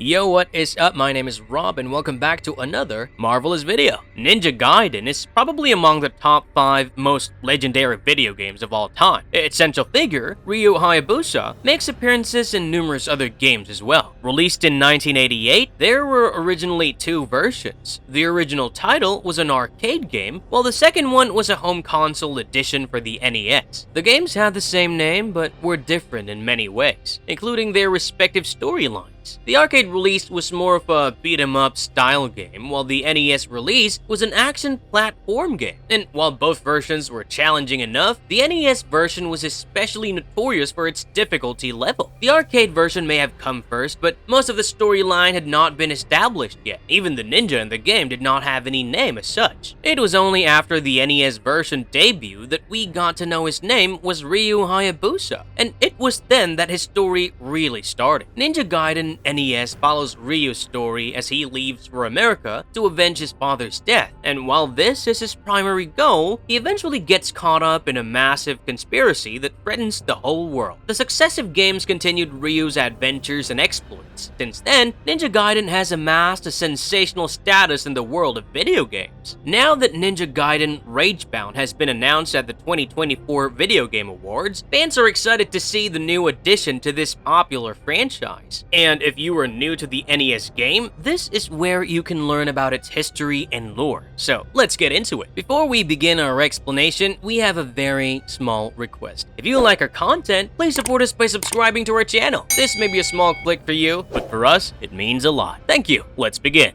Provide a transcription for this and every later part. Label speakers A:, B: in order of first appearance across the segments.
A: Yo, what is up? My name is Rob and welcome back to another marvelous video. Ninja Gaiden is probably among the top 5 most legendary video games of all time. Its central figure, Ryu Hayabusa, makes appearances in numerous other games as well. Released in 1988, there were originally 2 versions. The original title was an arcade game, while the second one was a home console edition for the NES. The games had the same name, but were different in many ways, including their respective storylines. The arcade release was more of a beat-em-up style game, while the NES release was an action platform game. And while both versions were challenging enough, the NES version was especially notorious for its difficulty level. The arcade version may have come first, but most of the storyline had not been established yet. Even the ninja in the game did not have any name as such. It was only after the NES version debuted that we got to know his name was Ryu Hayabusa, and it was then that his story really started. Ninja Gaiden NES follows Ryu's story as he leaves for America to avenge his father's death, and while this is his primary goal, he eventually gets caught up in a massive conspiracy that threatens the whole world. The successive games continued Ryu's adventures and exploits. Since then, Ninja Gaiden has amassed a sensational status in the world of video games. Now that Ninja Gaiden Ragebound has been announced at the 2024 Video Game Awards, fans are excited to see the new addition to this popular franchise. And if you are new to the NES game, this is where you can learn about its history and lore. So let's get into it. Before we begin our explanation, we have a very small request. If you like our content, please support us by subscribing to our channel. This may be a small click for you, but for us, it means a lot. Thank you. Let's begin.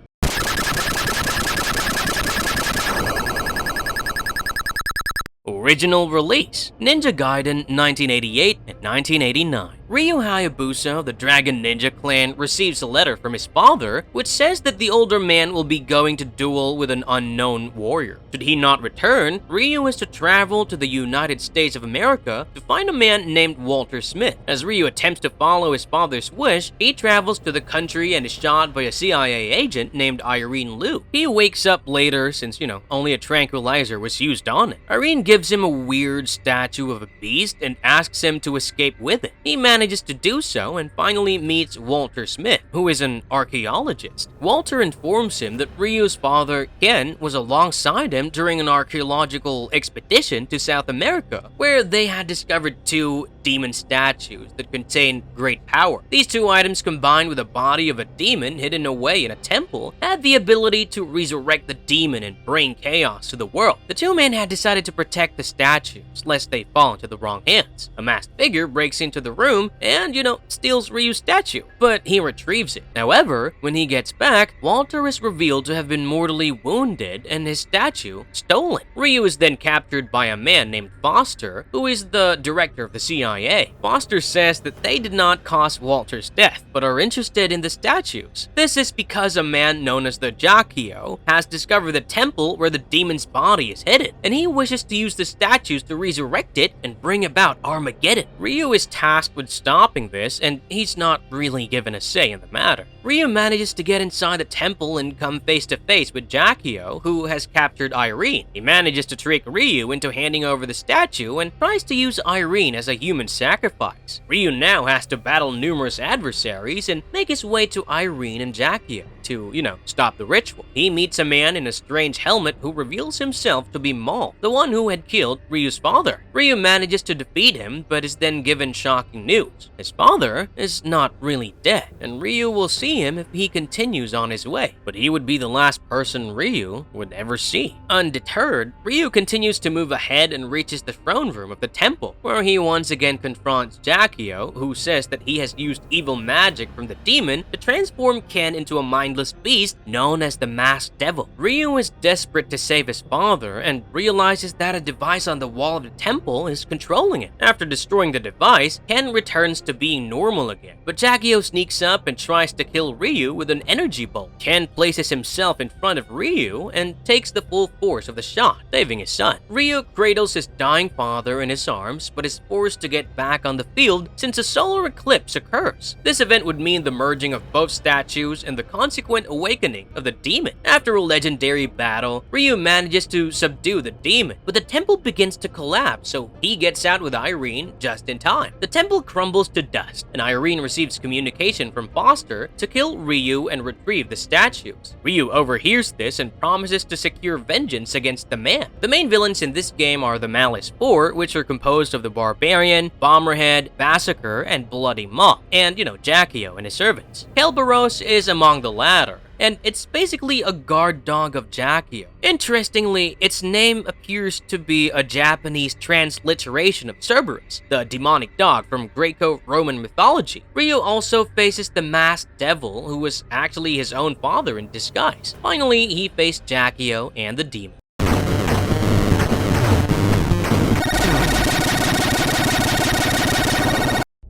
A: Original release: Ninja Gaiden 1988 and 1989. Ryu Hayabusa, the Dragon Ninja Clan, receives a letter from his father which says that the older man will be going to duel with an unknown warrior. Should he not return, Ryu is to travel to the United States of America to find a man named Walter Smith. As Ryu attempts to follow his father's wish, he travels to the country and is shot by a CIA agent named Irene Liu. He wakes up later since, only a tranquilizer was used on it. Irene gives him a weird statue of a beast and asks him to escape with it. He manages to do so and finally meets Walter Smith, who is an archaeologist. Walter informs him that Ryu's father, Ken, was alongside him during an archaeological expedition to South America, where they had discovered 2 demon statues that contained great power. These 2 items, combined with the body of a demon hidden away in a temple, had the ability to resurrect the demon and bring chaos to the world. The 2 men had decided to protect the statues, lest they fall into the wrong hands. A masked figure breaks into the room and, steals Ryu's statue, but he retrieves it. However, when he gets back, Walter is revealed to have been mortally wounded and his statue stolen. Ryu is then captured by a man named Foster, who is the director of the CIA. Foster says that they did not cause Walter's death, but are interested in the statues. This is because a man known as the Jakio has discovered the temple where the demon's body is hidden, and he wishes to use the statues to resurrect it and bring about Armageddon. Ryu is tasked with stopping this, and he's not really given a say in the matter. Ryu manages to get inside the temple and come face to face with Jakio, who has captured Irene. He manages to trick Ryu into handing over the statue and tries to use Irene as a human sacrifice. Ryu now has to battle numerous adversaries and make his way to Irene and Jakio to, stop the ritual. He meets a man in a strange helmet who reveals himself to be Maul, the one who had killed Ryu's father. Ryu manages to defeat him, but is then given shocking news. His father is not really dead, and Ryu will see him if he continues on his way, but he would be the last person Ryu would ever see. Undeterred, Ryu continues to move ahead and reaches the throne room of the temple, where he once again confronts Jakio, who says that he has used evil magic from the demon to transform Ken into a mindless beast known as the Masked Devil. Ryu is desperate to save his father and realizes that a device on the wall of the temple is controlling it. After destroying the device, Ken returns to being normal again, but Jakio sneaks up and tries to kill Ryu with an energy bolt. Ken places himself in front of Ryu and takes the full force of the shot, saving his son. Ryu cradles his dying father in his arms, but is forced to get back on the field since a solar eclipse occurs. This event would mean the merging of both statues and the consequent awakening of the demon. After a legendary battle, Ryu manages to subdue the demon, but the temple begins to collapse, so he gets out with Irene just in time. The temple crumbles to dust, and Irene receives communication from Foster to kill Ryu and retrieve the statues. Ryu overhears this and promises to secure vengeance against the man. The main villains in this game are the Malice 4, which are composed of the Barbarian, Bomberhead, Massacre, and Bloody Maw, and, Jackio and his servants. Kerberos is among the latter, and it's basically a guard dog of Jackio. Interestingly, its name appears to be a Japanese transliteration of Cerberus, the demonic dog from Greco-Roman mythology. Ryu also faces the masked devil, who was actually his own father in disguise. Finally, he faced Jackio and the demon.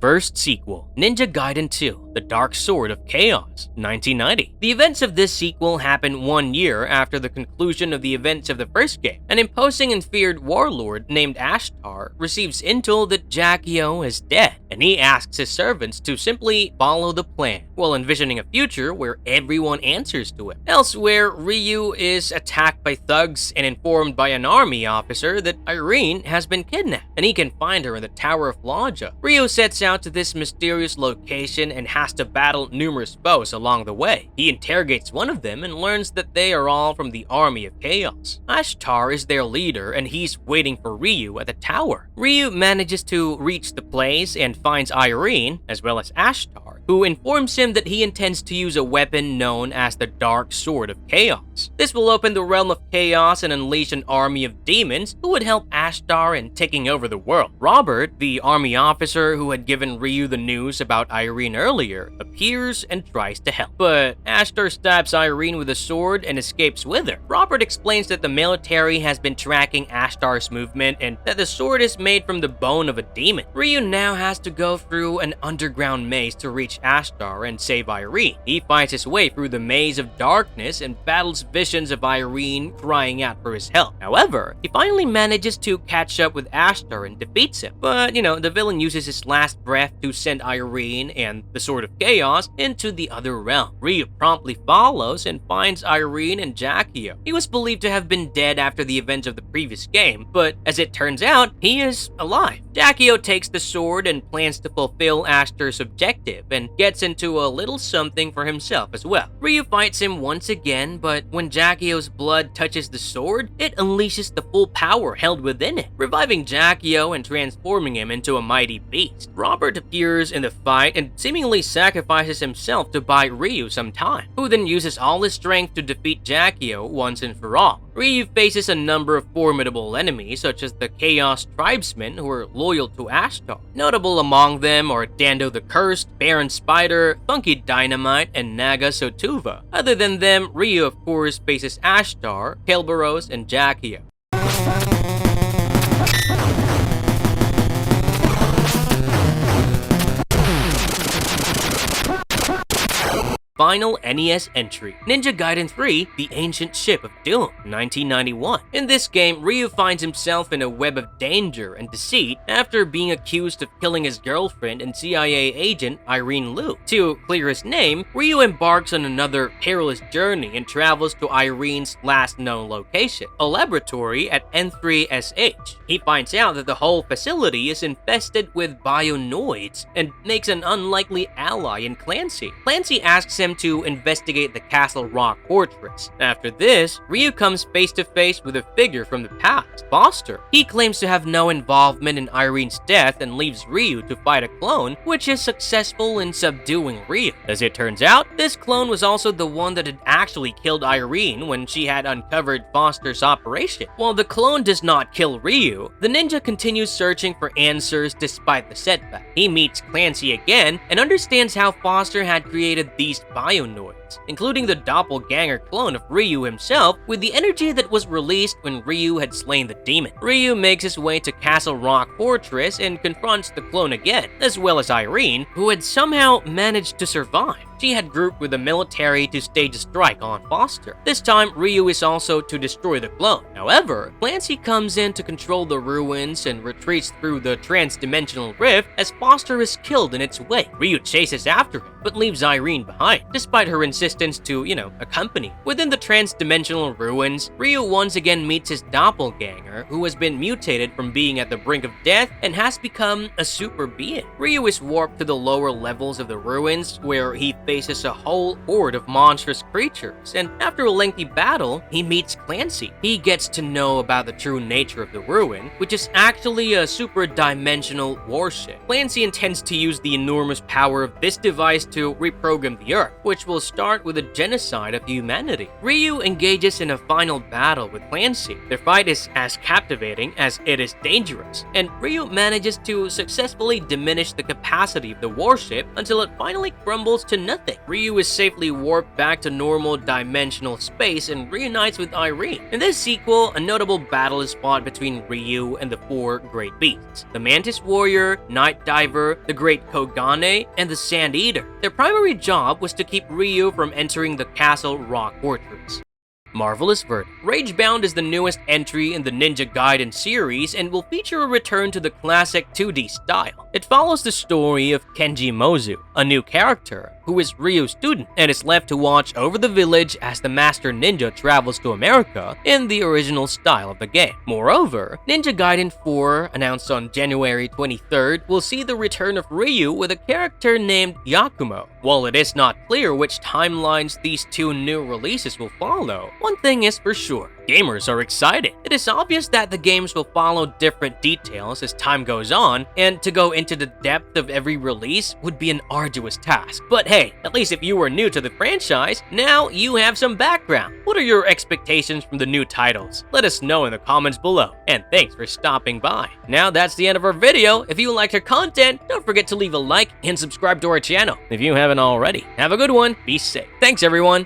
A: First sequel, Ninja Gaiden 2, The Dark Sword of Chaos, 1990. The events of this sequel happen 1 year after the conclusion of the events of the first game. An imposing and feared warlord named Ashtar receives intel that Jackio is dead, and he asks his servants to simply follow the plan, while envisioning a future where everyone answers to him. Elsewhere, Ryu is attacked by thugs and informed by an army officer that Irene has been kidnapped, and he can find her in the Tower of Lodja. Ryu sets out to this mysterious location and has to battle numerous foes along the way. He interrogates one of them and learns that they are all from the Army of Chaos. Ashtar is their leader, and he's waiting for Ryu at the tower. Ryu manages to reach the place and finds Irene, as well as Ashtar, who informs him that he intends to use a weapon known as the Dark Sword of Chaos. This will open the realm of chaos and unleash an army of demons who would help Ashtar in taking over the world. Robert, the army officer who had given Ryu the news about Irene earlier, appears and tries to help. But Ashtar stabs Irene with a sword and escapes with her. Robert explains that the military has been tracking Ashtar's movement and that the sword is made from the bone of a demon. Ryu now has to go through an underground maze to reach Ashtar and save Irene. He finds his way through the maze of darkness and battles visions of Irene crying out for his help. However, he finally manages to catch up with Ashtar and defeats him. But, the villain uses his last breath to send Irene and the Sword of Chaos into the other realm. Ryu promptly follows and finds Irene and Jackio. He was believed to have been dead after the events of the previous game, but as it turns out, he is alive. Jackio takes the sword and plans to fulfill Ashtar's objective and gets into a little something for himself as well. Ryu fights him once again, but when Jackio's blood touches the sword, it unleashes the full power held within it, reviving Jackio and transforming him into a mighty beast. Robert appears in the fight and seemingly sacrifices himself to buy Ryu some time, who then uses all his strength to defeat Jackio once and for all. Ryu faces a number of formidable enemies, such as the Chaos Tribesmen, who are loyal to Ashtar. Notable among them are Dando the Cursed, Baron Spider, Funky Dynamite, and Naga Sotuva. Other than them, Ryu of course faces Ashtar, Kerberos, and Jackio. Final NES entry, Ninja Gaiden 3, The Ancient Ship of Doom, 1991. In this game, Ryu finds himself in a web of danger and deceit after being accused of killing his girlfriend and CIA agent Irene Liu. To clear his name, Ryu embarks on another perilous journey and travels to Irene's last known location, a laboratory at N3SH. He finds out that the whole facility is infested with bionoids and makes an unlikely ally in Clancy. Clancy asks him to investigate the Castle Rock Fortress. After this, Ryu comes face to face with a figure from the past, Foster. He claims to have no involvement in Irene's death and leaves Ryu to fight a clone, which is successful in subduing Ryu. As it turns out, this clone was also the one that had actually killed Irene when she had uncovered Foster's operation. While the clone does not kill Ryu, the ninja continues searching for answers despite the setback. He meets Clancy again and understands how Foster had created these bionoids, including the doppelganger clone of Ryu himself, with the energy that was released when Ryu had slain the demon. Ryu makes his way to Castle Rock Fortress and confronts the clone again, as well as Irene, who had somehow managed to survive. She had grouped with the military to stage a strike on Foster. This time, Ryu is also to destroy the clone. However, Clancy comes in to control the ruins and retreats through the trans-dimensional rift as Foster is killed in its way. Ryu chases after him, but leaves Irene behind, despite her insistence to, accompany. Within the trans-dimensional ruins, Ryu once again meets his doppelganger, who has been mutated from being at the brink of death and has become a super being. Ryu is warped to the lower levels of the ruins, where he faces faces a whole horde of monstrous creatures, and after a lengthy battle, he meets Clancy. He gets to know about the true nature of the Ruin, which is actually a super-dimensional warship. Clancy intends to use the enormous power of this device to reprogram the Earth, which will start with a genocide of humanity. Ryu engages in a final battle with Clancy. Their fight is as captivating as it is dangerous, and Ryu manages to successfully diminish the capacity of the warship until it finally crumbles to nothing. Ryu is safely warped back to normal dimensional space and reunites with Irene. In this sequel, a notable battle is fought between Ryu and the four great beasts: the Mantis Warrior, Night Diver, the Great Kogane, and the Sand Eater. Their primary job was to keep Ryu from entering the Castle Rock Fortress. Marvelous Verdict. Ragebound is the newest entry in the Ninja Gaiden series and will feature a return to the classic 2D style. It follows the story of Kenji Mozu, a new character who is Ryu's student and is left to watch over the village as the Master Ninja travels to America in the original style of the game. Moreover, Ninja Gaiden 4, announced on January 23rd, will see the return of Ryu with a character named Yakumo. While it is not clear which timelines these two new releases will follow, one thing is for sure: gamers are excited. It is obvious that the games will follow different details as time goes on, and to go into the depth of every release would be an arduous task. But hey, at least if you were new to the franchise, now you have some background. What are your expectations from the new titles? Let us know in the comments below, and thanks for stopping by. Now that's the end of our video. If you liked our content, don't forget to leave a like and subscribe to our channel if you haven't already. Have a good one, be safe. Thanks everyone.